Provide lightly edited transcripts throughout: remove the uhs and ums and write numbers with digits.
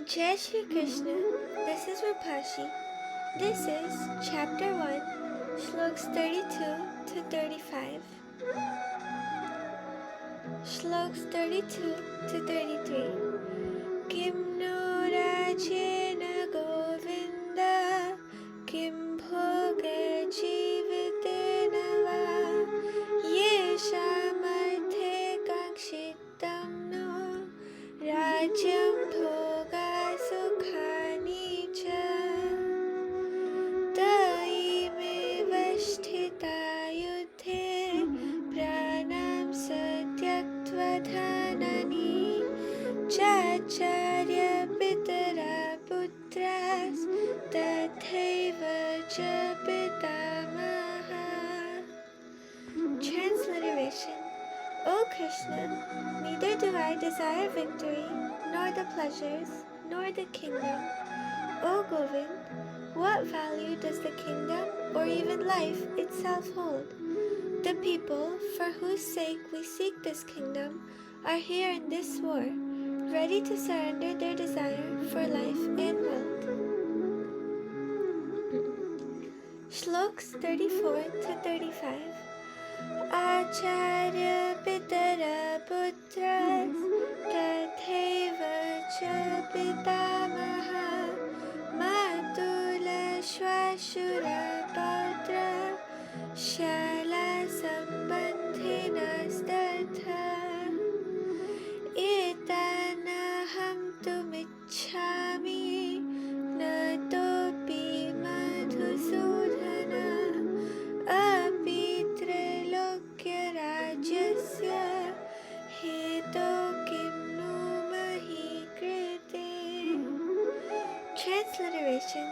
Jai Shri Krishna, this is Rupashi. This is Chapter 1, Shlokas 32 to 35. Shlokas 32 to 33. Kim no rajena govinda, kim bhoga jivitena va, yeshamarthe kakshitam no, rajyam bhoga sukhani cha, taime vasthita yudhe, pranam satyaktva dhanani, Chacharya pitara putras tathaiva cha pitamaha. Transliteration. O Krishna, neither do I desire victory, nor the pleasures, nor the kingdom. O Govind, what value does the kingdom, or even life itself hold? The people, for whose sake we seek this kingdom, are here in this war, ready to surrender their desire for life and wealth. Shlokas 34 to 35. Acharya pitara putras tathaiva cha pitamaha matula shvashura patra shala sambandhinas tatha Etanaham tumichhami natopi madhusudhana api trilokya rajyasya heto kim nu mahi krite. Transliteration.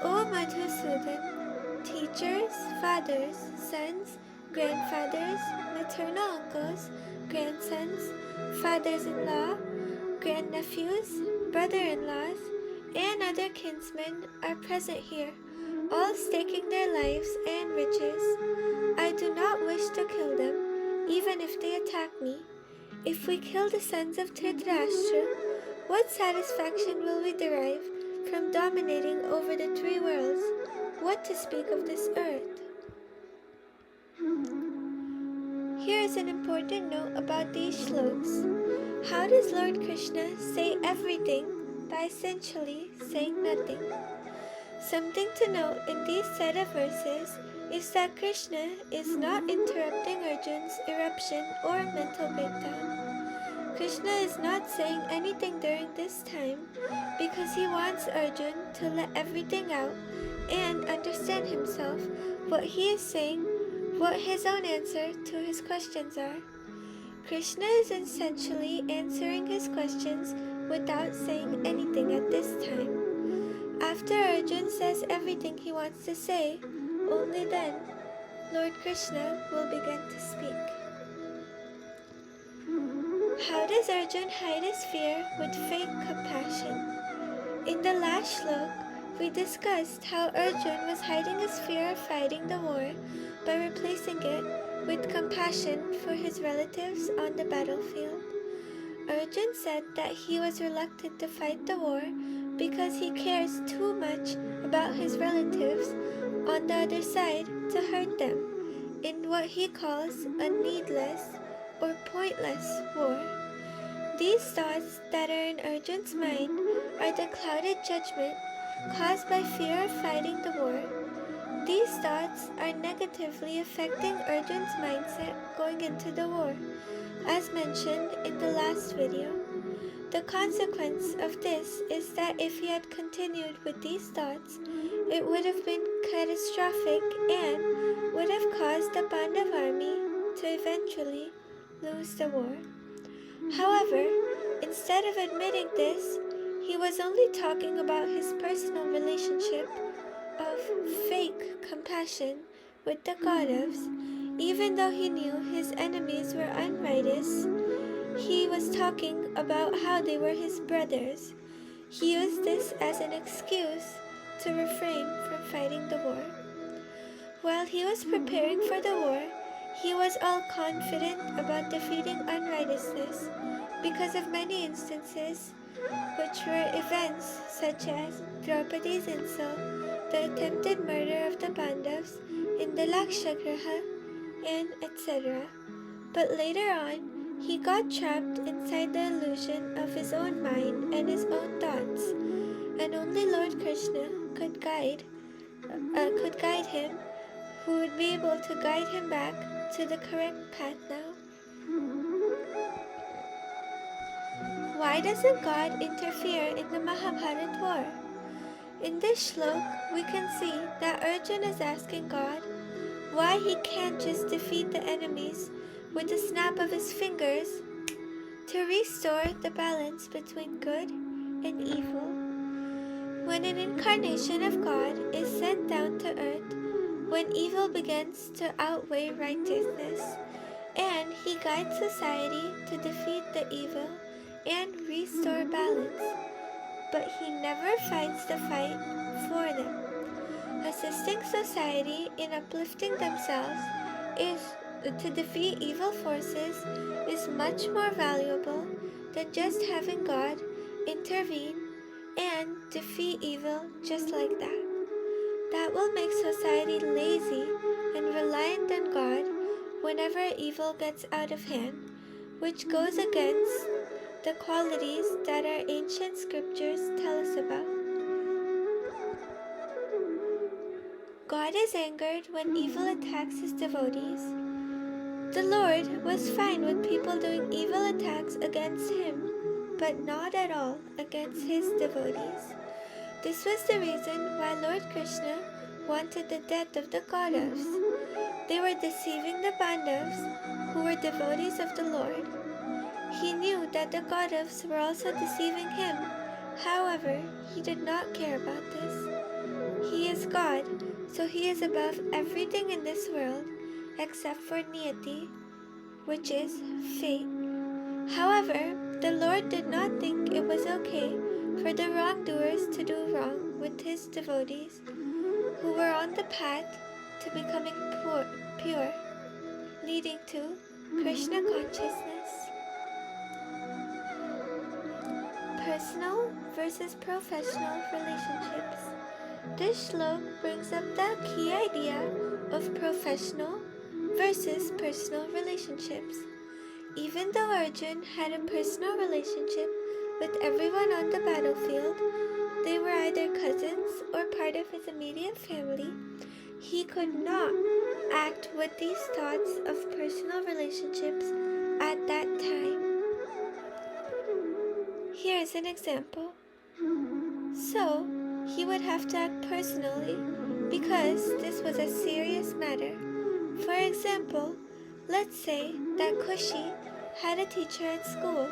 O Madhusudan, teachers, fathers, sons, grandfathers, maternal uncles, grandsons, fathers-in-law, grandnephews, brother-in-laws, and other kinsmen are present here, all staking their lives and riches. I do not wish to kill them, even if they attack me. If we kill the sons of Dhritarashtra, what satisfaction will we derive from dominating over the three worlds? What to speak of this earth? Here is an important note about these shlokas. How does Lord Krishna say everything by essentially saying nothing? Something to note in these set of verses is that Krishna is not interrupting Arjun's eruption or mental breakdown. Krishna is not saying anything during this time because he wants Arjun to let everything out and understand himself what he is saying, what his own answer to his questions are. Krishna is essentially answering his questions without saying anything at this time. After Arjun says everything he wants to say, only then Lord Krishna will begin to speak. How does Arjun hide his fear with fake compassion? In the last shlok, we discussed how Arjun was hiding his fear of fighting the war by replacing it with compassion for his relatives on the battlefield. Arjun said that he was reluctant to fight the war because he cares too much about his relatives on the other side to hurt them in what he calls a needless or pointless war. These thoughts that are in Arjun's mind are the clouded judgment caused by fear of fighting the war. These thoughts are negatively affecting Arjun's mindset going into the war, as mentioned in the last video. The consequence of this is that if he had continued with these thoughts, it would have been catastrophic and would have caused the Pandav army to eventually lose the war. However, instead of admitting this, he was only talking about his personal relationship of fake compassion with the Kauravas. Even though he knew his enemies were unrighteous, he was talking about how they were his brothers. He used this as an excuse to refrain from fighting the war. While he was preparing for the war, he was all confident about defeating unrighteousness because of many instances which were events such as Draupadi's insult, the attempted murder of the Pandavas in the Lakshagriha, and etc. But later on, he got trapped inside the illusion of his own mind and his own thoughts, and only Lord Krishna could guide him, who would be able to guide him back to the correct path now. Why doesn't God interfere in the Mahabharata war? In this shlok, we can see that Arjun is asking God why he can't just defeat the enemies with a snap of his fingers to restore the balance between good and evil. When an incarnation of God is sent down to earth, when evil begins to outweigh righteousness, and he guides society to defeat the evil and restore balance, but he never fights the fight for them. Assisting society in uplifting themselves is to defeat evil forces is much more valuable than just having God intervene and defeat evil just like that. That will make society lazy and reliant on God whenever evil gets out of hand, which goes against the qualities that our ancient scriptures tell us about. God is angered when evil attacks his devotees. The Lord was fine with people doing evil attacks against him, but not at all against his devotees. This was the reason why Lord Krishna wanted the death of the Kauravas. They were deceiving the Pandavas, who were devotees of the Lord. He knew that the Kauravas were also deceiving him. However, he did not care about this. He is God, so he is above everything in this world except for niyati, which is fate. However, the Lord did not think it was okay for the wrongdoers to do wrong with his devotees, who were on the path to becoming pure, leading to Krishna consciousness. Personal versus professional relationships. This shlok brings up the key idea of professional versus personal relationships. Even though Arjun had a personal relationship with everyone on the battlefield, they were either cousins or part of his immediate family, he could not act with these thoughts of personal relationships at that time. Here is an example. So, he would have to act personally because this was a serious matter. For example, let's say that Kushi had a teacher at school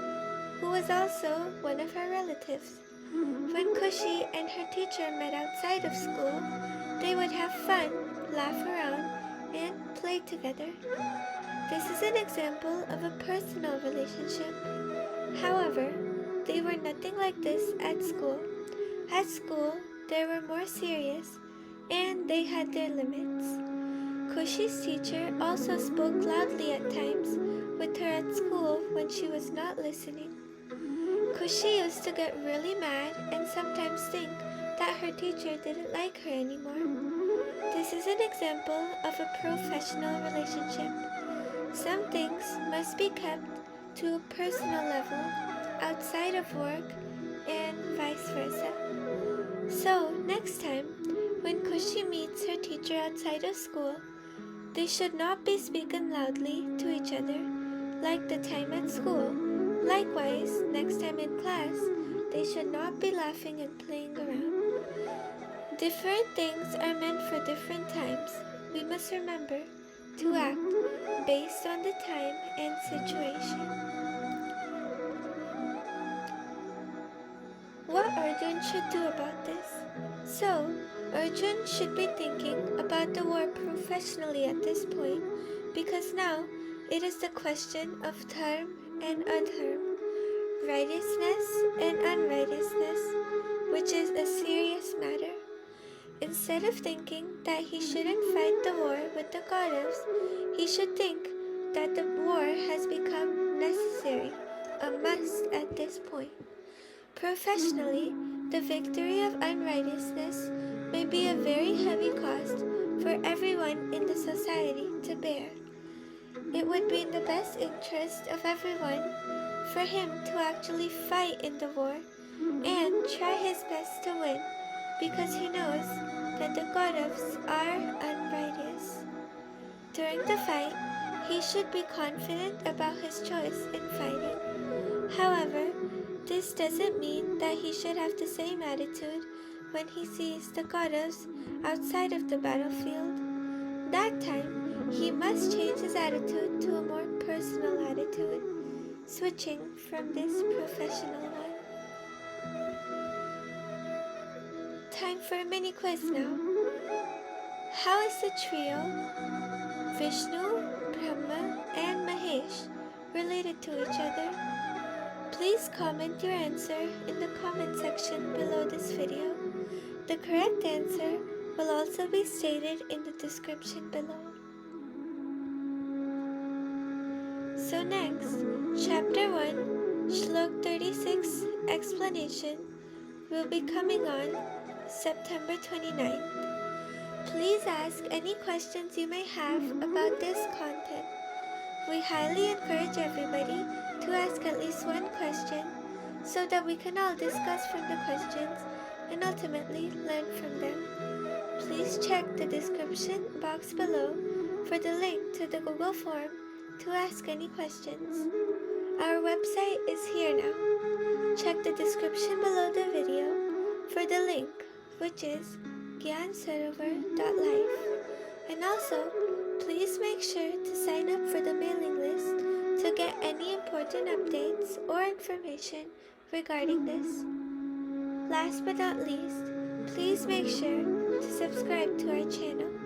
who was also one of her relatives. When Kushi and her teacher met outside of school, they would have fun, laugh around, and play together. This is an example of a personal relationship. However, they were nothing like this at school. At school, they were more serious, and they had their limits. Kushi's teacher also spoke loudly at times with her at school when she was not listening. Kushi used to get really mad and sometimes think that her teacher didn't like her anymore. This is an example of a professional relationship. Some things must be kept to a personal level outside of work and vice versa. So, next time, when Kushi meets her teacher outside of school, they should not be speaking loudly to each other like the time at school. Likewise, next time in class, they should not be laughing and playing around. Different things are meant for different times. We must remember to act based on the time and situation. What Arjun should do about this? So, Arjun should be thinking about the war professionally at this point, because now it is the question of dharma and adharma, righteousness and unrighteousness, which is a serious matter. Instead of thinking that he shouldn't fight the war with the Kauravas, he should think that the war has become necessary, a must at this point. Professionally, the victory of unrighteousness may be a very heavy cost for everyone in the society to bear. It would be in the best interest of everyone for him to actually fight in the war and try his best to win, because he knows that the Kauravas are unrighteous. During the fight, he should be confident about his choice in fighting. However, this doesn't mean that he should have the same attitude when he sees the Kauravas outside of the battlefield. That time, he must change his attitude to a more personal attitude, switching from this professional one. Time for a mini quiz now. How is the trio Vishnu, Brahma, and Mahesh related to each other? Please comment your answer in the comment section below this video. The correct answer will also be stated in the description below. So next, Chapter 1, Shlok 36 explanation will be coming on September 29th. Please ask any questions you may have about this content. We highly encourage everybody to ask at least one question so that we can all discuss from the questions and ultimately learn from them. Please check the description box below for the link to the Google form to ask any questions. Our website is here now. Check the description below the video for the link, which is gyansarovar.life. And also, please make sure to sign up for the mailing list to get any important updates or information regarding this. Last but not least, please make sure to subscribe to our channel.